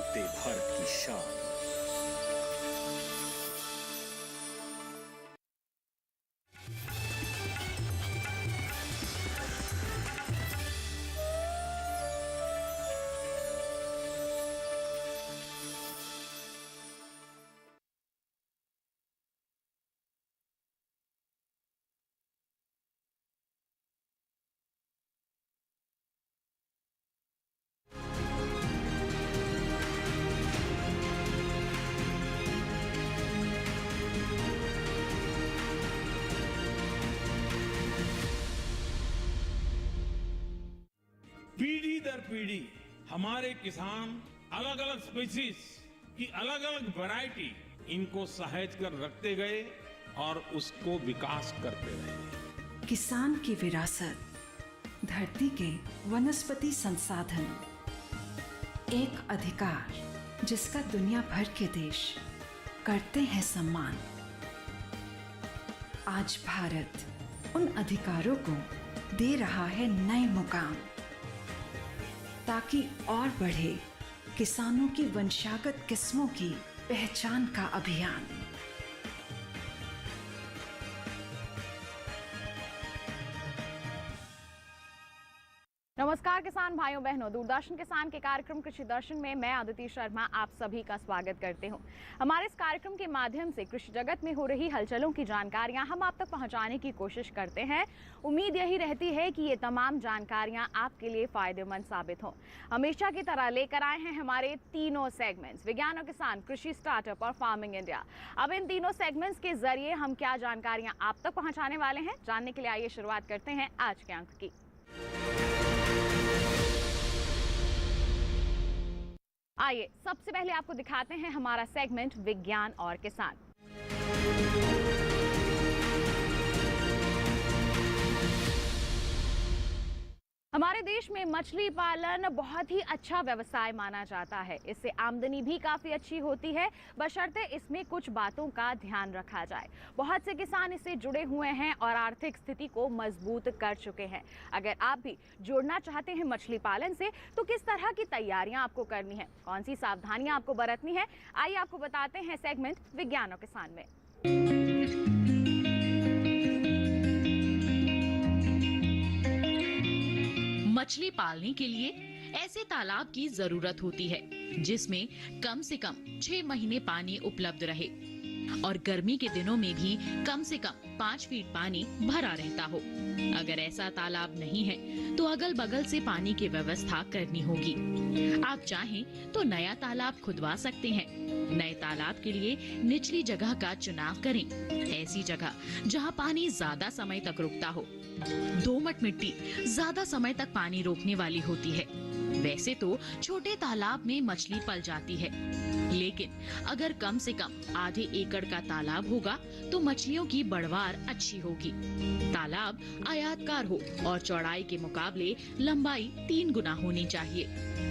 बढ़ते भारत की शान। पीढ़ी दर पीढ़ी हमारे किसान अलग अलग स्पीसीज की अलग अलग वैरायटी इनको सहेज कर रखते गए और उसको विकास करते रहे। किसान की विरासत, धरती के वनस्पति संसाधन, एक अधिकार जिसका दुनिया भर के देश करते हैं सम्मान। आज भारत उन अधिकारों को दे रहा है नए मुकाम, ताकि और बढ़े किसानों की वंशागत किस्मों की पहचान का अभियान। नमस्कार किसान भाइयों बहनों, दूरदर्शन किसान के कार्यक्रम कृषि दर्शन में मैं अदिति शर्मा आप सभी का स्वागत करती हूं। हमारे इस कार्यक्रम के माध्यम से कृषि जगत में हो रही हलचलों की जानकारियां हम आप तक पहुंचाने की कोशिश करते हैं। उम्मीद यही रहती है कि ये तमाम जानकारियां आपके लिए फायदेमंद साबित हों। हमेशा की तरह लेकर आए हैं हमारे तीनों सेगमेंट्स, विज्ञान और किसान, कृषि स्टार्टअप और फार्मिंग इंडिया। अब इन तीनों सेगमेंट्स के जरिए हम क्या जानकारियां आप तक पहुंचाने वाले हैं, जानने के लिए आइए शुरुआत करते हैं आज के अंक की। आइए सबसे पहले आपको दिखाते हैं हमारा सेगमेंट विज्ञान और किसान। हमारे देश में मछली पालन बहुत ही अच्छा व्यवसाय माना जाता है। इससे आमदनी भी काफी अच्छी होती है, बशर्ते इसमें कुछ बातों का ध्यान रखा जाए। बहुत से किसान इससे जुड़े हुए हैं और आर्थिक स्थिति को मजबूत कर चुके हैं। अगर आप भी जुड़ना चाहते हैं मछली पालन से, तो किस तरह की तैयारियां आपको करनी है, कौन सी सावधानियां आपको बरतनी है, आइए आपको बताते हैं सेगमेंट विज्ञान और किसान में। मछली पालने के लिए ऐसे तालाब की जरूरत होती है जिसमें कम से कम 6 महीने पानी उपलब्ध रहे और गर्मी के दिनों में भी कम से कम 5 फीट पानी भरा रहता हो। अगर ऐसा तालाब नहीं है तो अगल बगल से पानी की व्यवस्था करनी होगी। आप चाहें तो नया तालाब खुदवा सकते हैं। नए तालाब के लिए निचली जगह का चुनाव करें, ऐसी जगह जहां पानी ज्यादा समय तक रुकता हो। दोमट मिट्टी ज्यादा समय तक पानी रोकने वाली होती है। वैसे तो छोटे तालाब में मछली पल जाती है, लेकिन अगर कम से कम आधे एकड़ का तालाब होगा तो मछलियों की बढ़वार अच्छी होगी। तालाब आयताकार हो और चौड़ाई के मुकाबले लंबाई 3 गुना होनी चाहिए।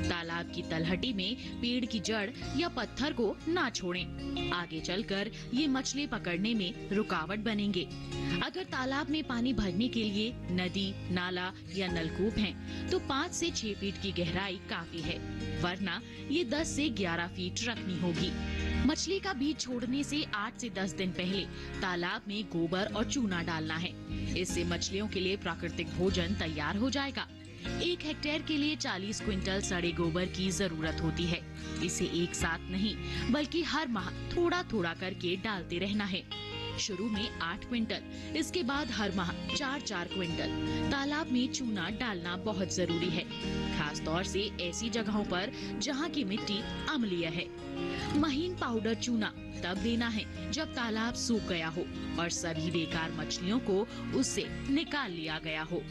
तालाब की तलहटी में पेड़ की जड़ या पत्थर को ना छोड़ें। आगे चलकर ये मछली पकड़ने में रुकावट बनेंगे। अगर तालाब में पानी भरने के लिए नदी, नाला या नलकूप हैं, तो 5 से 6 फीट की गहराई काफी है, वरना ये 10 से 11 फीट रखनी होगी। मछली का बीज छोड़ने से 8 से 10 दिन पहले तालाब में गोबर और चूना डालना है। इससे मछलियों के लिए प्राकृतिक भोजन तैयार हो जाएगा। 1 हेक्टेयर के लिए 40 क्विंटल सड़े गोबर की जरूरत होती है। इसे एक साथ नहीं बल्कि हर माह थोड़ा थोड़ा करके डालते रहना है। शुरू में 8 क्विंटल, इसके बाद हर माह 4-4 क्विंटल। तालाब में चूना डालना बहुत जरूरी है, खास तौर से ऐसी जगहों पर जहां की मिट्टी अम्लीय है। महीन पाउडर चूना तब देना है जब तालाब सूख गया हो और सभी बेकार मछलियों को उससे निकाल लिया गया हो।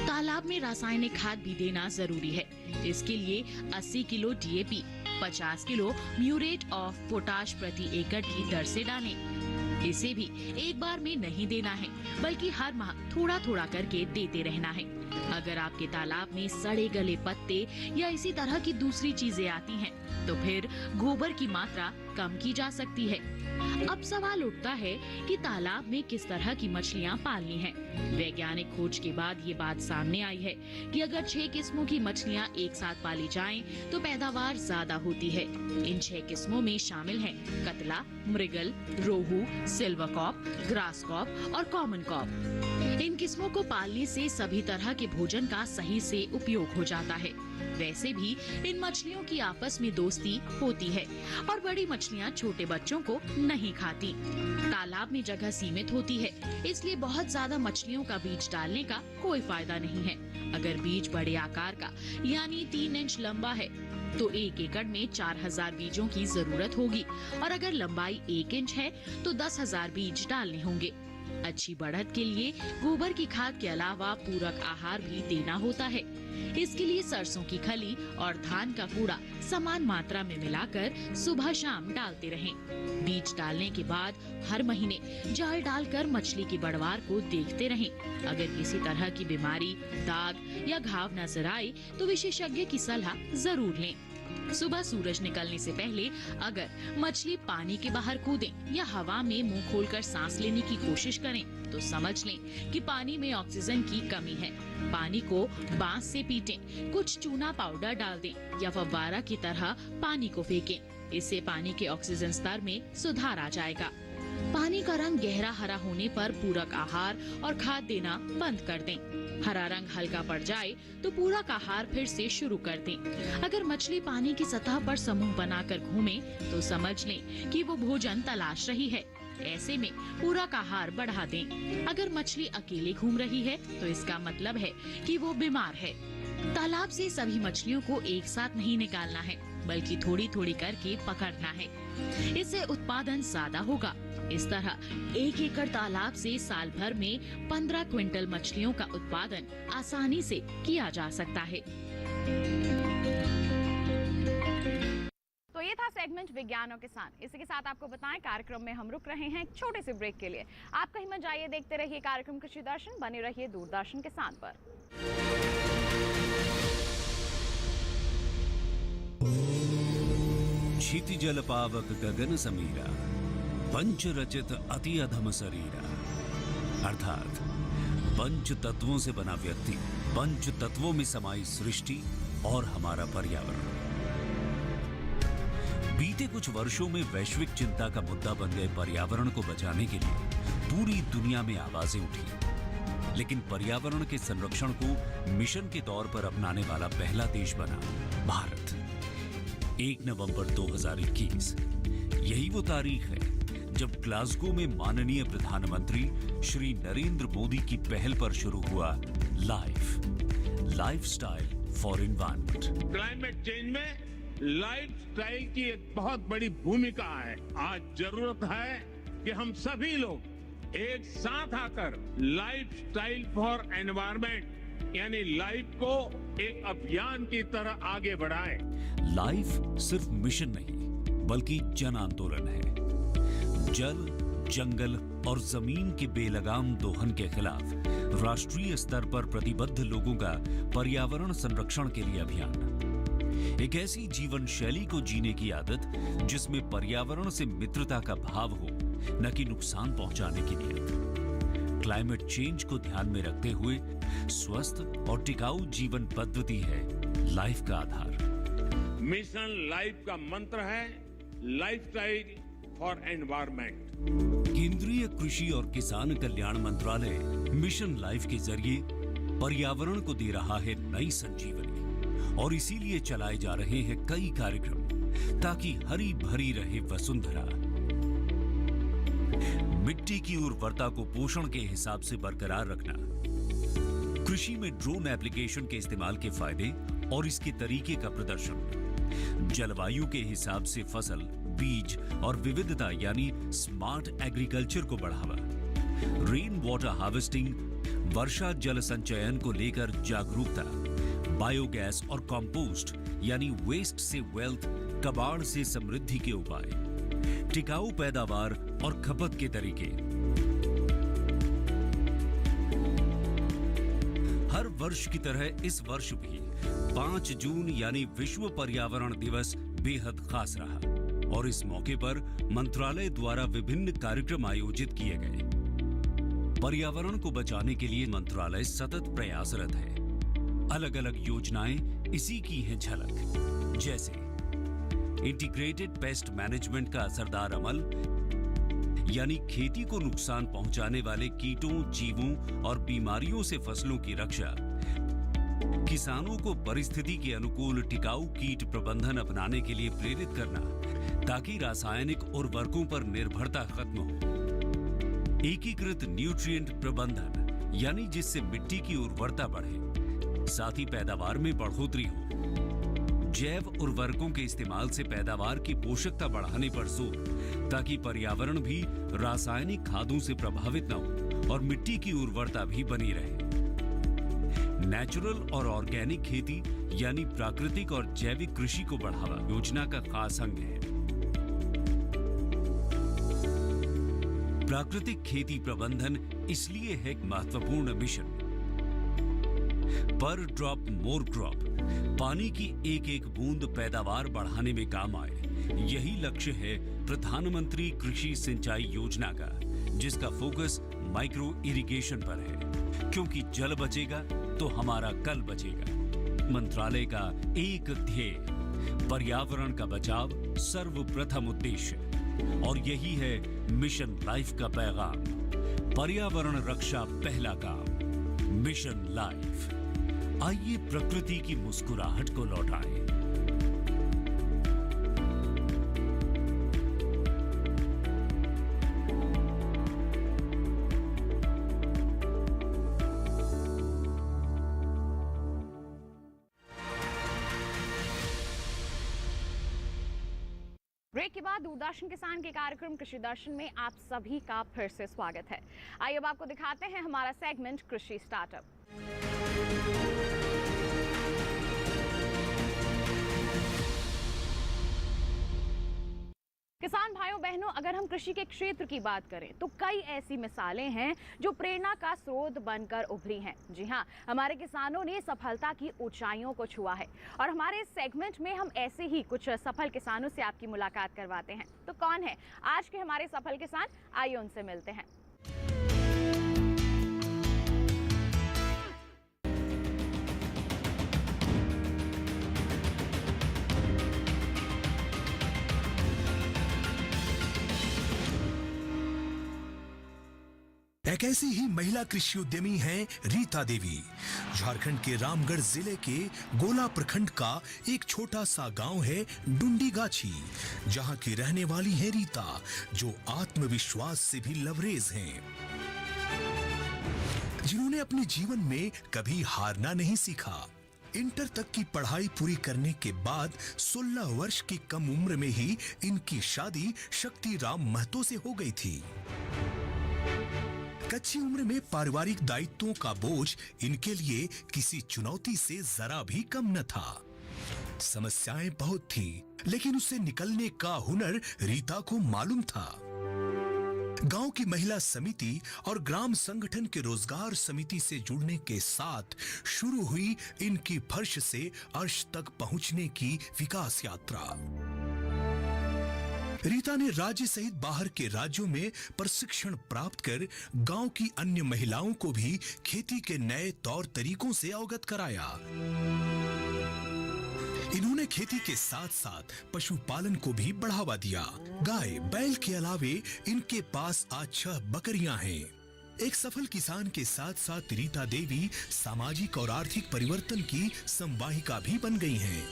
तालाब में रासायनिक खाद भी देना जरूरी है। इसके लिए 80 kilo DAP, 50 kilo muriate of potash प्रति एकड़ की दर से डालें। इसे भी एक बार में नहीं देना है, बल्कि हर माह थोड़ा थोड़ा करके देते रहना है। अगर आपके तालाब में सड़े गले पत्ते या इसी तरह की दूसरी चीजें आती हैं, तो फिर गोबर की मात्रा कम की जा सकती है। अब सवाल उठता है कि तालाब में किस तरह की मछलियां पालनी हैं। वैज्ञानिक खोज के बाद ये बात सामने आई है कि अगर 6 किस्मों की मछलियां एक साथ पाली जाएं, तो पैदावार ज्यादा होती है। इन 6 किस्मों में शामिल हैं कतला, मृगल, रोहू, सिल्वर कॉप, ग्रास कॉप और कॉमन कॉप। इन किस्मों को पालने से सभी तरह के भोजन का सही से उपयोग हो जाता है। वैसे भी इन मछलियों की आपस में दोस्ती होती है और बड़ी मछलियां छोटे बच्चों को नहीं खाती। तालाब में जगह सीमित होती है, इसलिए बहुत ज्यादा मछलियों का बीज डालने का कोई फायदा नहीं है। अगर बीज बड़े आकार का यानी 3 इंच लंबा है तो 1 एकड़ में 4000 बीजों की जरूरत होगी और अगर लंबाई 1 इंच है तो 10,000 बीज डालने होंगे। अच्छी बढ़त के लिए गोबर की खाद के अलावा पूरक आहार भी देना होता है। इसके लिए सरसों की खली और धान का कूड़ा समान मात्रा में मिलाकर सुबह शाम डालते रहें। बीज डालने के बाद हर महीने जाल डालकर मछली की बढ़वार को देखते रहें। अगर किसी तरह की बीमारी, दाग या घाव नजर आए तो विशेषज्ञ की सलाह जरूर लें। सुबह सूरज निकलने से पहले अगर मछली पानी के बाहर कूदे या हवा में मुंह खोलकर सांस लेने की कोशिश करें तो समझ लें कि पानी में ऑक्सीजन की कमी है। पानी को बांस से पीटें, कुछ चूना पाउडर डाल दें या फव्वारा की तरह पानी को फेंकें। इससे पानी के ऑक्सीजन स्तर में सुधार आ जाएगा। पानी का रंग गहरा हरा होने पर पूरक आहार और खाद देना बंद कर दें। हरा रंग हल्का पड़ जाए तो पूरक आहार फिर से शुरू कर दें। अगर मछली पानी की सतह पर समूह बनाकर घूमे तो समझ लें कि वो भोजन तलाश रही है। ऐसे में पूरक आहार बढ़ा दें। अगर मछली अकेले घूम रही है तो इसका मतलब है कि वो बीमार है। तालाब से सभी मछलियों को एक साथ नहीं निकालना है, बल्कि थोड़ी थोड़ी करके पकड़ना है। इससे उत्पादन ज्यादा होगा। इस तरह 1 एकड़ तालाब से साल भर में 15 क्विंटल मछलियों का उत्पादन आसानी से किया जा सकता है। तो ये था सेगमेंट विज्ञानों के साथ। इसी के साथ आपको बताएं कार्यक्रम में हम रुक रहे हैं एक छोटे से ब्रेक के लिए। आप कहीं मत जाइए, देखते रहिए कार्यक्रम कृषि दर्शन, बने रहिए दूरदर्शन के साथ पर। क्षितिजल पावक गगन समीरा, पंच रचित अति अधम शरीरा। अर्थात पंच तत्वों से बना व्यक्ति, पंच तत्वों में समाई सृष्टि और हमारा पर्यावरण। बीते कुछ वर्षों में वैश्विक चिंता का मुद्दा बन गए पर्यावरण को बचाने के लिए पूरी दुनिया में आवाजें उठी। लेकिन पर्यावरण के संरक्षण को मिशन के तौर पर अपनाने वाला पहला देश बना भारत। 1 नवंबर 2021 यही वो तारीख है जब ग्लासगो में माननीय प्रधानमंत्री श्री नरेंद्र मोदी की पहल पर शुरू हुआ lifestyle for environment. Climate change में लाइफस्टाइल की एक बहुत बड़ी भूमिका है। आज जरूरत है कि हम सभी लोग एक साथ आकर लाइफस्टाइल फॉर एनवायरनमेंट यानी लाइफ को एक अभियान की तरह आगे बढ़ाएं। लाइफ सिर्फ मिशन नहीं बल्कि जन आंदोलन है। जल, जंगल और जमीन के बेलगाम दोहन के खिलाफ राष्ट्रीय स्तर पर प्रतिबद्ध लोगों का पर्यावरण संरक्षण के लिए अभियान। एक ऐसी जीवन शैली को जीने की आदत जिसमें पर्यावरण से मित्रता का भाव हो, न कि नुकसान पहुंचाने की नीयत। क्लाइमेट चेंज को ध्यान में रखते हुए स्वस्थ और टिकाऊ जीवन पद्धति है लाइफ का आधार। मिशन लाइफ का मंत्र है लाइफस्टाइल फॉर एनवायरनमेंट। केंद्रीय कृषि और किसान कल्याण मंत्रालय मिशन लाइफ के जरिए पर्यावरण को दे रहा है नई संजीवनी और इसीलिए चलाए जा रहे हैं कई कार्यक्रम ताकि हरी भरी रहे वसुंधरा। मिट्टी की उर्वरता को पोषण के हिसाब से बरकरार रखना, कृषि में ड्रोन एप्लीकेशन के इस्तेमाल के फायदे और इसके तरीके का प्रदर्शन, जलवायु के हिसाब से फसल, बीज और विविधता यानी स्मार्ट एग्रीकल्चर को बढ़ावा, रेन वाटर हार्वेस्टिंग, वर्षा जल संचयन को लेकर जागरूकता, बायोगैस और कंपोस्ट यानी वेस्ट से वेल्थ, कबाड़ से समृद्धि के उपाय, टिकाऊ पैदावार और खपत के तरीके। हर वर्ष की तरह इस वर्ष भी 5 जून यानी विश्व पर्यावरण दिवस बेहद खास रहा और इस मौके पर मंत्रालय द्वारा विभिन्न कार्यक्रम आयोजित किए गए। पर्यावरण को बचाने के लिए मंत्रालय सतत प्रयासरत है। अलग अलग योजनाएं इसी की हैं झलक, जैसे इंटीग्रेटेड पेस्ट मैनेजमेंट का असरदार अमल, यानी खेती को नुकसान पहुंचाने वाले कीटों, जीवों और बीमारियों से फसलों की रक्षा, किसानों को परिस्थिति के अनुकूल टिकाऊ कीट प्रबंधन अपनाने के लिए प्रेरित करना ताकि रासायनिक उर्वरकों पर निर्भरता खत्म हो, एकीकृत न्यूट्रिएंट प्रबंधन यानी जिससे मिट्टी की उर्वरता बढ़े, साथ ही पैदावार में बढ़ोतरी हो, जैव उर्वरकों के इस्तेमाल से पैदावार की पोषकता बढ़ाने पर जोर ताकि पर्यावरण भी रासायनिक खादों से प्रभावित न हो और मिट्टी की उर्वरता भी बनी रहे। नेचुरल और ऑर्गेनिक खेती यानी प्राकृतिक और जैविक कृषि को बढ़ावा योजना का खास अंग है। प्राकृतिक खेती प्रबंधन इसलिए है एक महत्वपूर्ण मिशन। पर ड्रॉप मोर क्रॉप, पानी की एक एक बूंद पैदावार बढ़ाने में काम आए, यही लक्ष्य है प्रधानमंत्री कृषि सिंचाई योजना का, जिसका फोकस माइक्रो इरिगेशन पर है, क्योंकि जल बचेगा तो हमारा कल बचेगा। मंत्रालय का एक ध्येय, पर्यावरण का बचाव सर्वप्रथम उद्देश्य, और यही है मिशन लाइफ का पैगाम। पर्यावरण रक्षा पहला काम, मिशन लाइफ। आइए प्रकृति की मुस्कुराहट को लौटाएं। ब्रेक के बाद दूरदर्शन किसान के कार्यक्रम कृषि दर्शन में आप सभी का फिर से स्वागत है। आइए अब आपको दिखाते हैं हमारा सेगमेंट कृषि स्टार्टअप। किसान भाइयों बहनों, अगर हम कृषि के क्षेत्र की बात करें तो कई ऐसी मिसालें हैं जो प्रेरणा का स्रोत बनकर उभरी हैं। जी हाँ, हमारे किसानों ने सफलता की ऊंचाइयों को छुआ है और हमारे इस सेगमेंट में हम ऐसे ही कुछ सफल किसानों से आपकी मुलाकात करवाते हैं। तो कौन है आज के हमारे सफल किसान, आइए उनसे मिलते हैं। एक ऐसी ही महिला कृषि उद्यमी हैं रीता देवी। झारखंड के रामगढ़ जिले के गोला प्रखंड का एक छोटा सा गांव है डुंडीगाछी, जहां की रहने वाली है रीता, जो आत्मविश्वास से भी लबरेज हैं, जिन्होंने अपने जीवन में कभी हारना नहीं सीखा। इंटर तक की पढ़ाई पूरी करने के बाद 16 वर्ष की कम उम्र में ही इनकी शादी शक्ति राम महतो से हो गई थी। कच्ची उम्र में पारिवारिक दायित्वों का बोझ इनके लिए किसी चुनौती से जरा भी कम न था। समस्याएं बहुत थी, लेकिन उससे निकलने का हुनर रीता को मालूम था। गांव की महिला समिति और ग्राम संगठन के रोजगार समिति से जुड़ने के साथ शुरू हुई इनकी फर्श से अर्श तक पहुंचने की विकास यात्रा। रीता ने राज्य सहित बाहर के राज्यों में प्रशिक्षण प्राप्त कर गांव की अन्य महिलाओं को भी खेती के नए तौर तरीकों से अवगत कराया। इन्होंने खेती के साथ साथ पशुपालन को भी बढ़ावा दिया। गाय बैल के अलावे इनके पास आज 6 बकरियां हैं। एक सफल किसान के साथ साथ रीता देवी सामाजिक और आर्थिक परिवर्तन की संवाहिका भी बन गई हैं।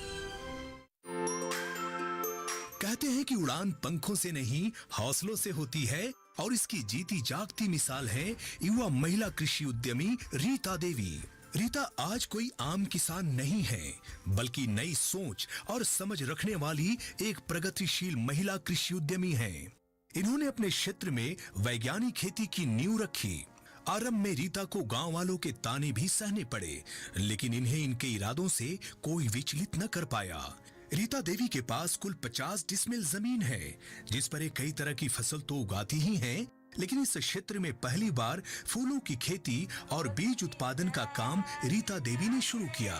कहते हैं कि उड़ान पंखों से नहीं हौसलों से होती है, और इसकी जीती जागती मिसाल है युवा महिला कृषि उद्यमी रीता देवी। रीता आज कोई आम किसान नहीं है, बल्कि नई सोच और समझ रखने वाली एक प्रगतिशील महिला कृषि उद्यमी है। इन्होंने अपने क्षेत्र में वैज्ञानिक खेती की नींव रखी। आरंभ में रीता को गांव वालों के ताने भी सहने पड़े, लेकिन इन्हें इनके इरादों से कोई विचलित न कर पाया। रीता देवी के पास कुल 50 डिसमिल जमीन है, जिस पर एक कई तरह की फसल तो उगाती ही हैं, लेकिन इस क्षेत्र में पहली बार फूलों की खेती और बीज उत्पादन का काम रीता देवी ने शुरू किया।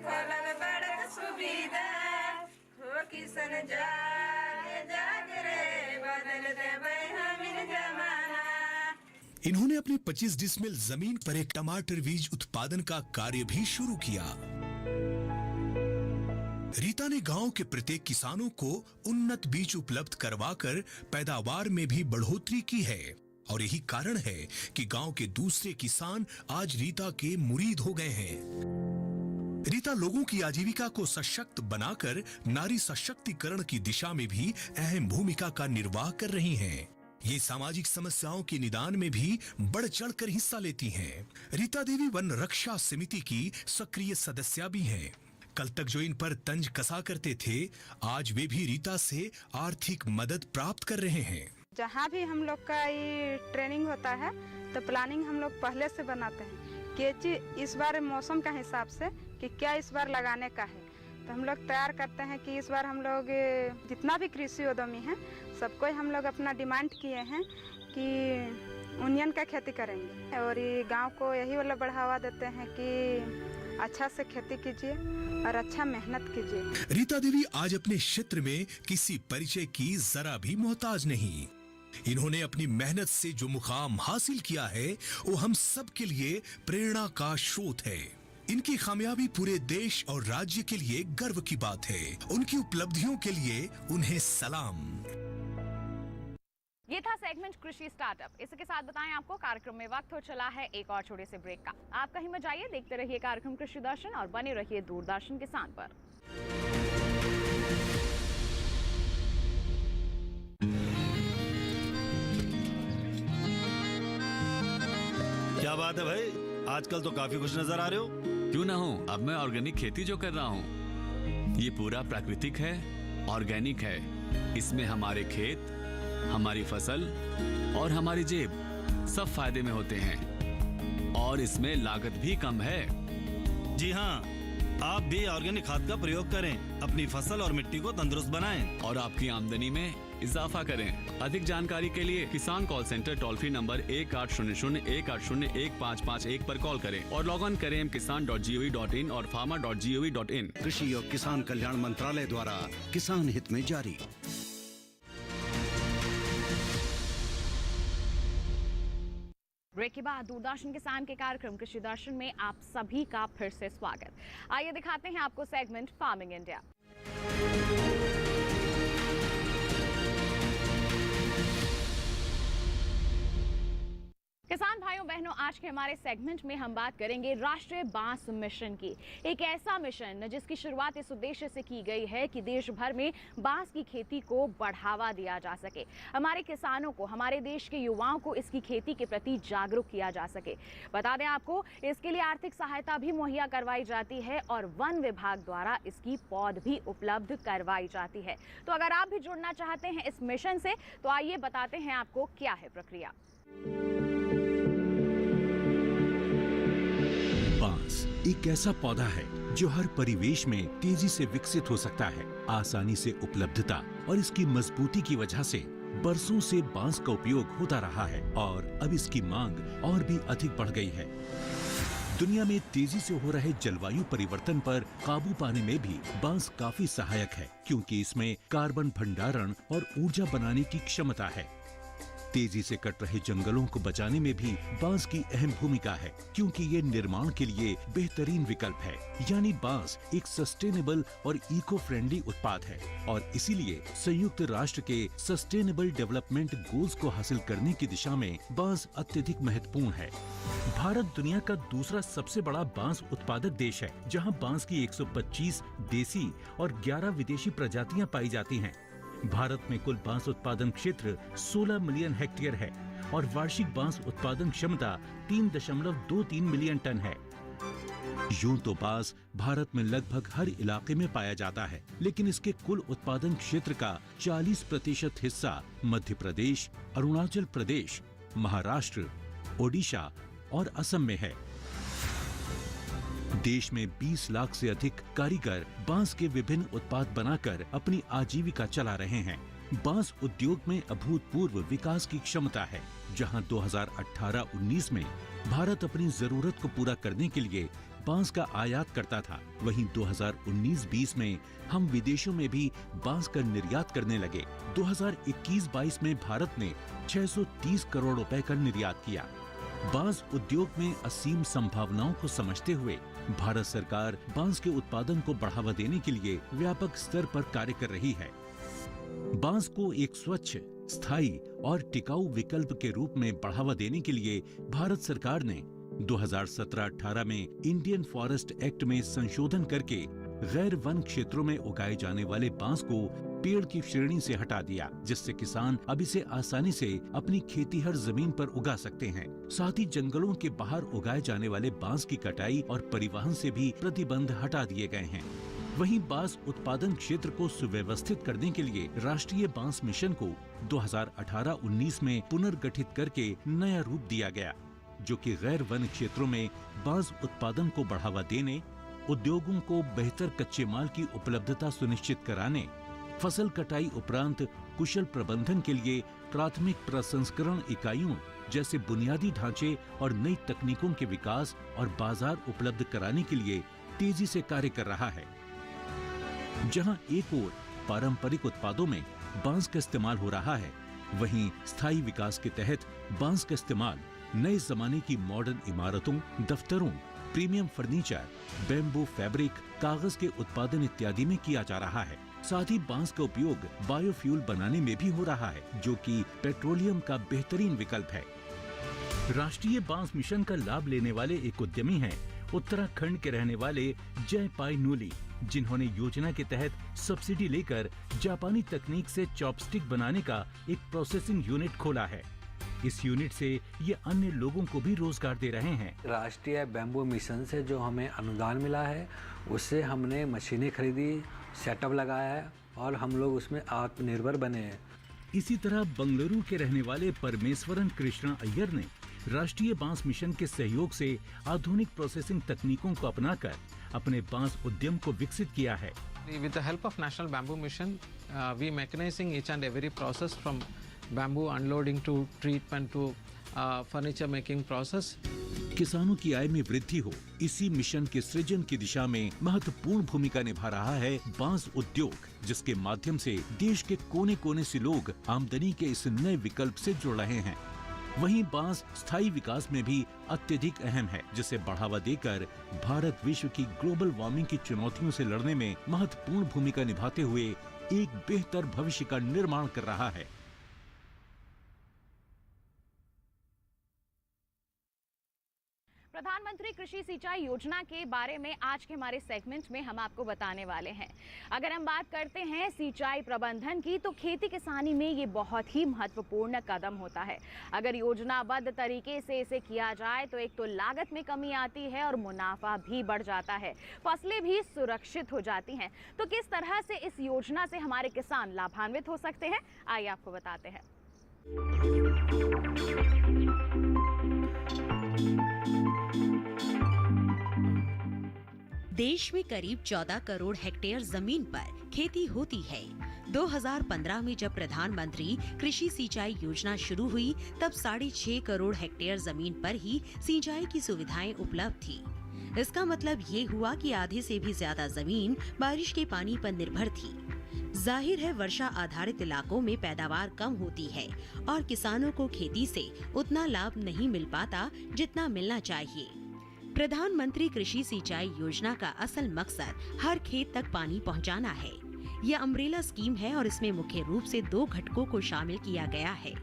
खोलल बड़ सुविधा हो किसन जाग जाग रे बदल देबै हमिन जमाना। इन्होंने अपनी 25 डिसमिल जमीन पर एक टमाटर बीज उत्पादन का कार्य भी शुरू किया। रीता ने गांव के प्रत्येक किसानों को उन्नत बीज उपलब्ध करवाकर पैदावार में भी बढ़ोतरी की है और यही कारण है कि गांव के दूसरे किसान आज रीता के मुरीद हो गए हैं। रीता लोगों की आजीविका को सशक्त बनाकर नारी सशक्तिकरण की दिशा में भी अहम भूमिका का निर्वाह कर रही हैं। ये सामाजिक समस्याओं के निदान में भी बढ़ चढ़कर हिस्सा लेती हैं। रीता देवी वन रक्षा समिति की सक्रिय सदस्य भी हैं। कल तक जो इन पर तंज कसा करते थे, आज वे भी रीता से आर्थिक मदद प्राप्त कर रहे हैं। जहाँ भी हम लोग का ये ट्रेनिंग होता है तो प्लानिंग हम लोग पहले से बनाते हैं कि इस बार मौसम का हिसाब से कि क्या इस बार लगाने का है, तो हम लोग तैयार करते हैं कि इस बार हम लोग जितना भी कृषि उद्यमी हैं सबको हम लोग अपना डिमांड किए हैं कि ओनियन का खेती करेंगे और ये गांव को यही वाला बढ़ावा देते हैं कि अच्छा से खेती कीजिए और अच्छा मेहनत कीजिए। रीता देवी आज अपने क्षेत्र में किसी परिचय की जरा भी मोहताज नहीं। इन्होंने अपनी मेहनत से जो मुकाम हासिल किया है वो हम सब के लिए प्रेरणा का स्रोत है। इनकी कामयाबी पूरे देश और राज्य के लिए गर्व की बात है। उनकी उपलब्धियों के लिए उन्हें सलाम। ये था सेगमेंट कृषि स्टार्टअप। इसके साथ बताएं आपको कार्यक्रम में वक्त हो चला है एक और छोटे से ब्रेक का। आप कहीं मत जाइए, देखते रहिए कार्यक्रम कृषि दर्शन और बने रहिए दूरदर्शन किसान पर। क्या बात है भाई, आजकल तो काफी खुश नजर आ रहे हो। क्यों ना हो, अब मैं ऑर्गेनिक खेती जो कर रहा हूँ ये पूरा प्राकृतिक है, ऑर्गेनिक है। इसमें हमारे खेत, हमारी फसल और हमारी जेब सब फायदे में होते हैं और इसमें लागत भी कम है। जी हाँ, आप भी ऑर्गेनिक खाद का प्रयोग करें, अपनी फसल और मिट्टी को तंदुरुस्त बनाएं और आपकी आमदनी में इजाफा करें। अधिक जानकारी के लिए किसान call centre toll free number 1800-180-1551 पर कॉल करें और लॉग ऑन करें kisan.gov.in और farmer.gov.in। कृषि और किसान कल्याण मंत्रालय द्वारा किसान हित में जारी। ब्रेक के बाद दूरदर्शन किसान के कार्यक्रम कृषि दर्शन में आप सभी का फिर से स्वागत। आइए दिखाते हैं आपको सेगमेंट फार्मिंग इंडिया। किसान भाइयों बहनों, आज के हमारे सेगमेंट में हम बात करेंगे राष्ट्रीय बांस मिशन की। एक ऐसा मिशन जिसकी शुरुआत इस उद्देश्य से की गई है कि देश भर में बांस की खेती को बढ़ावा दिया जा सके, हमारे किसानों को, हमारे देश के युवाओं को इसकी खेती के प्रति जागरूक किया जा सके। बता दें आपको, इसके लिए आर्थिक सहायता भी मुहैया करवाई जाती है और वन विभाग द्वारा इसकी पौध भी उपलब्ध करवाई जाती है। तो अगर आप भी जुड़ना चाहते हैं इस मिशन से तो आइए बताते हैं आपको क्या है प्रक्रिया। बांस एक ऐसा पौधा है जो हर परिवेश में तेजी से विकसित हो सकता है। आसानी से उपलब्धता और इसकी मजबूती की वजह से बरसों से बांस का उपयोग होता रहा है और अब इसकी मांग और भी अधिक बढ़ गई है। दुनिया में तेजी से हो रहे जलवायु परिवर्तन पर काबू पाने में भी बांस काफी सहायक है, क्योंकि इसमें कार्बन भंडारण और ऊर्जा बनाने की क्षमता है। तेजी से कट रहे जंगलों को बचाने में भी बांस की अहम भूमिका है, क्योंकि ये निर्माण के लिए बेहतरीन विकल्प है। यानी बांस एक सस्टेनेबल और इको फ्रेंडली उत्पाद है और इसीलिए संयुक्त राष्ट्र के सस्टेनेबल डेवलपमेंट गोल्स को हासिल करने की दिशा में बांस अत्यधिक महत्वपूर्ण है। भारत दुनिया का दूसरा सबसे बड़ा बांस उत्पादक देश है, जहां बांस की 125 देसी और 11 विदेशी प्रजातियां पाई जाती हैं। भारत में कुल बांस उत्पादन क्षेत्र 16 मिलियन हेक्टेयर है और वार्षिक बांस उत्पादन क्षमता 3.23 मिलियन टन है। यूं तो बांस भारत में लगभग हर इलाके में पाया जाता है, लेकिन इसके कुल उत्पादन क्षेत्र का 40% हिस्सा मध्य प्रदेश, अरुणाचल प्रदेश, महाराष्ट्र, ओडिशा और असम में है। देश में 20 लाख से अधिक कारीगर बांस के विभिन्न उत्पाद बनाकर अपनी आजीविका चला रहे हैं। बांस उद्योग में अभूतपूर्व विकास की क्षमता है, जहां 2018-19 में भारत अपनी जरूरत को पूरा करने के लिए बांस का आयात करता था। वहीं 2019-20 में हम विदेशों में भी बांस का निर्यात करने लगे। 2021-22 में भारत ने 630 करोड़ रुपए का निर्यात किया। बांस उद्योग में असीम संभावनाओं को समझते हुए भारत सरकार बांस के उत्पादन को बढ़ावा देने के लिए व्यापक स्तर पर कार्य कर रही है। बांस को एक स्वच्छ, स्थायी और टिकाऊ विकल्प के रूप में बढ़ावा देने के लिए भारत सरकार ने 2017-18 में इंडियन फॉरेस्ट एक्ट में संशोधन करके गैर वन क्षेत्रों में उगाए जाने वाले बांस को पेड़ की श्रेणी से हटा दिया, जिससे किसान अब इसे आसानी से अपनी खेतीहर जमीन पर उगा सकते हैं। साथ ही जंगलों के बाहर उगाए जाने वाले बांस की कटाई और परिवहन से भी प्रतिबंध हटा दिए गए हैं। वहीं बांस उत्पादन क्षेत्र को सुव्यवस्थित करने के लिए राष्ट्रीय बांस मिशन को 2018-19 में पुनर्गठित करके नया रूप दिया गया, जो कि गैर वन क्षेत्रों में बांस उत्पादन को बढ़ावा देने, उद्योगों को बेहतर कच्चे माल की उपलब्धता सुनिश्चित कराने, फसल कटाई उपरांत कुशल प्रबंधन के लिए प्राथमिक प्रसंस्करण इकाइयों जैसे बुनियादी ढांचे और नई तकनीकों के विकास और बाजार उपलब्ध कराने के लिए तेजी से कार्य कर रहा है। जहां एक ओर पारंपरिक उत्पादों में बांस का इस्तेमाल हो रहा है, वहीं स्थायी विकास के तहत बांस का इस्तेमाल नए जमाने की मॉडर्न इमारतों, दफ्तरों, प्रीमियम फर्नीचर, बैम्बू फैब्रिक, कागज के उत्पादन इत्यादि में किया जा रहा है। साथ ही बांस का उपयोग बायोफ्यूल बनाने में भी हो रहा है, जो कि पेट्रोलियम का बेहतरीन विकल्प है। राष्ट्रीय बांस मिशन का लाभ लेने वाले एक उद्यमी हैं उत्तराखंड के रहने वाले जय पाई नूली, जिन्होंने योजना के तहत सब्सिडी लेकर जापानी तकनीक से चॉपस्टिक बनाने का एक प्रोसेसिंग यूनिट खोला है। इस यूनिट से ये अन्य लोगों को भी रोजगार दे रहे हैं। राष्ट्रीय बैम्बू मिशन से जो हमें अनुदान मिला है, उससे हमने मशीनें खरीदी, सेटअप लगाया है और हम लोग उसमें आत्मनिर्भर बने हैं। इसी तरह बंगलुरु के रहने वाले परमेश्वरन कृष्णा अय्यर ने राष्ट्रीय बांस मिशन के सहयोग से आधुनिक प्रोसेसिंग तकनीकों को अपनाकर अपने बांस उद्यम को विकसित किया है। With the help of National Bamboo Mission, we mechanizing each and every process from bamboo unloading to treatment to furniture making process. किसानों की आय में वृद्धि हो, इसी मिशन के सृजन की दिशा में महत्वपूर्ण भूमिका निभा रहा है बांस उद्योग, जिसके माध्यम से देश के कोने-कोने से लोग आमदनी के इस नए विकल्प से जुड़ रहे हैं। वहीं बांस स्थायी विकास में भी अत्यधिक अहम है, जिसे बढ़ावा देकर भारत विश्व की ग्लोबल वार्मिंग की चुनौतियों से लड़ने में महत्वपूर्ण भूमिका निभाते हुए एक बेहतर भविष्य का निर्माण कर रहा है। प्रधानमंत्री कृषि सिंचाई योजना के बारे में आज के हमारे सेगमेंट में हम आपको बताने वाले हैं। अगर हम बात करते हैं सिंचाई प्रबंधन की, तो खेती किसानी में ये बहुत ही महत्वपूर्ण कदम होता है। अगर योजनाबद्ध तरीके से इसे किया जाए तो एक तो लागत में कमी आती है और मुनाफा भी बढ़ जाता है, फसलें भी सुरक्षित हो जाती हैं। तो किस तरह से इस योजना से हमारे किसान लाभान्वित हो सकते हैं, आइए आपको बताते हैं। देश में करीब 14 करोड़ हेक्टेयर जमीन पर खेती होती है। 2015 में जब प्रधानमंत्री कृषि सिंचाई योजना शुरू हुई, तब 6.5 करोड़ हेक्टेयर जमीन पर ही सिंचाई की सुविधाएं उपलब्ध थी। इसका मतलब ये हुआ कि आधे से भी ज्यादा जमीन बारिश के पानी पर निर्भर थी। जाहिर है, वर्षा आधारित इलाकों में पैदावार कम होती है और किसानों को खेती से उतना लाभ नहीं मिल पाता जितना मिलना चाहिए। प्रधानमंत्री कृषि सिंचाई योजना का असल मकसद हर खेत तक पानी पहुंचाना है। यह अम्ब्रेला स्कीम है और इसमें मुख्य रूप से 2 घटकों को शामिल किया गया है।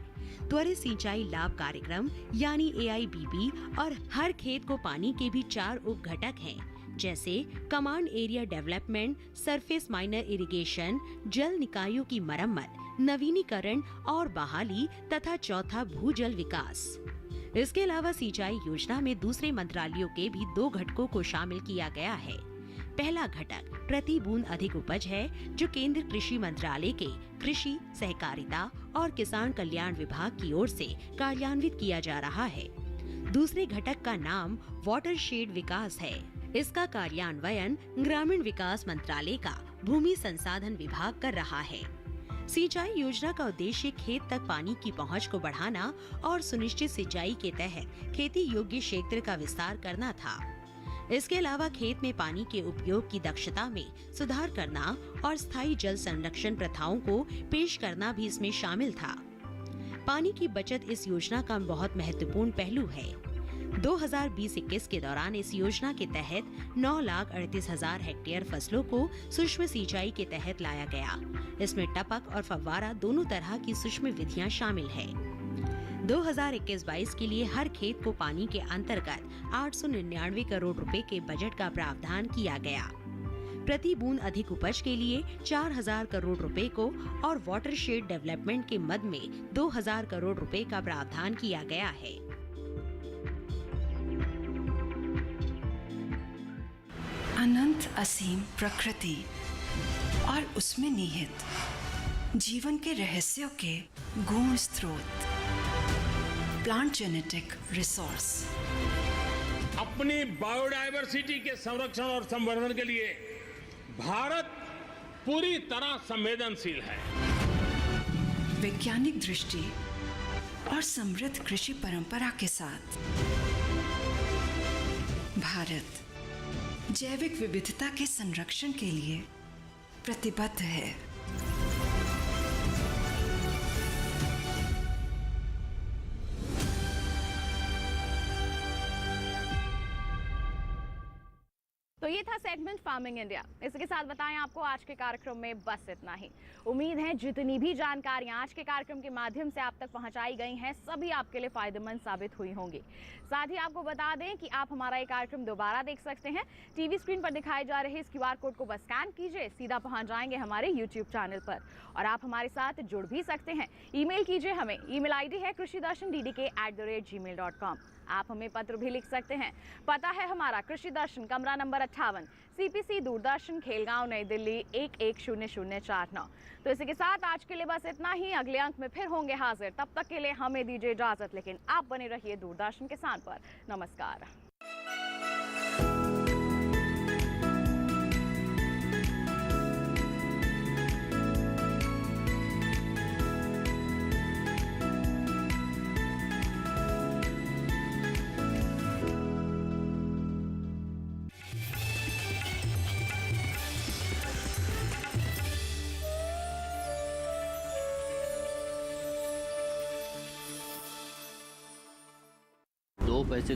त्वरित सिंचाई लाभ कार्यक्रम यानी AIBB और हर खेत को पानी के भी 4 उप घटक हैं, जैसे command area development, surface miner irrigation, जल निकायों की मरम्मत, नवीनीकरण और बहाली तथा चौथा भूजल विकास। इसके अलावा सिंचाई योजना में दूसरे मंत्रालयों के भी 2 घटकों को शामिल किया गया है। पहला घटक प्रति बूंद अधिक उपज है, जो केंद्र कृषि मंत्रालय के कृषि, सहकारिता और किसान कल्याण विभाग की ओर से कार्यान्वित किया जा रहा है। दूसरे घटक का नाम वाटरशेड विकास है। इसका कार्यान्वयन ग्रामीण विकास मंत्रालय का भूमि संसाधन विभाग कर रहा है। सिंचाई योजना का उद्देश्य खेत तक पानी की पहुंच को बढ़ाना और सुनिश्चित सिंचाई के तहत खेती योग्य क्षेत्र का विस्तार करना था। इसके अलावा खेत में पानी के उपयोग की दक्षता में सुधार करना और स्थायी जल संरक्षण प्रथाओं को पेश करना भी इसमें शामिल था। पानी की बचत इस योजना का बहुत महत्वपूर्ण पहलू है। 2020-21 के दौरान इस योजना के तहत 9,38,000 हेक्टेयर फसलों को सूक्ष्म सिंचाई के तहत लाया गया। इसमें टपक और फव्वारा दोनों तरह की सूक्ष्म विधियां शामिल है। 2021-22 के लिए हर खेत को पानी के अंतर्गत 899 करोड़ रुपए के बजट का प्रावधान किया गया। प्रति बूंद अधिक उपज के लिए 4,000 करोड़ रुपए को और वाटरशेड डेवलपमेंट के मद में 2,000 करोड़ रुपए का प्रावधान किया गया है। अनंत असीम प्रकृति और उसमें निहित जीवन के रहस्यों के गूढ़ स्रोत, प्लांट जेनेटिक रिसोर्स। अपनी बायोडायवर्सिटी के संरक्षण और संवर्धन के लिए भारत पूरी तरह संवेदनशील है। वैज्ञानिक दृष्टि और समृद्ध कृषि परंपरा के साथ भारत जैविक विविधता के संरक्षण के लिए प्रतिबद्ध है। तो ये था सेगमेंट फार्मिंग इंडिया। इसके साथ बताएं आपको आज के कार्यक्रम में बस इतना ही। उम्मीद है जितनी भी जानकारियां आज के कार्यक्रम के माध्यम से आप तक पहुंचाई गई हैं सभी आपके लिए फायदेमंद साबित हुई होंगी। साथ ही आपको बता दें कि आप हमारा ये कार्यक्रम दोबारा देख सकते हैं। टीवी स्क्रीन पर दिखाए जा रहे इस QR कोड को बस स्कैन कीजिए, सीधा पहुंच जाएंगे हमारे YouTube चैनल पर और आप हमारे साथ जुड़ भी सकते हैं। ईमेल कीजिए हमें। ईमेल ID है krishidarshandddk@gmail.com। आप हमें पत्र भी लिख सकते हैं। पता है हमारा कृषि दर्शन, कमरा नंबर 58, CPC दूरदर्शन, खेलगांव, नई दिल्ली 110049। तो इसी के साथ आज के लिए बस इतना ही। अगले अंक में फिर होंगे हाजिर। तब तक के लिए हमें दीजिए इजाजत, लेकिन आप बने रहिए दूरदर्शन किसान पर। नमस्कार। दो पैसे तो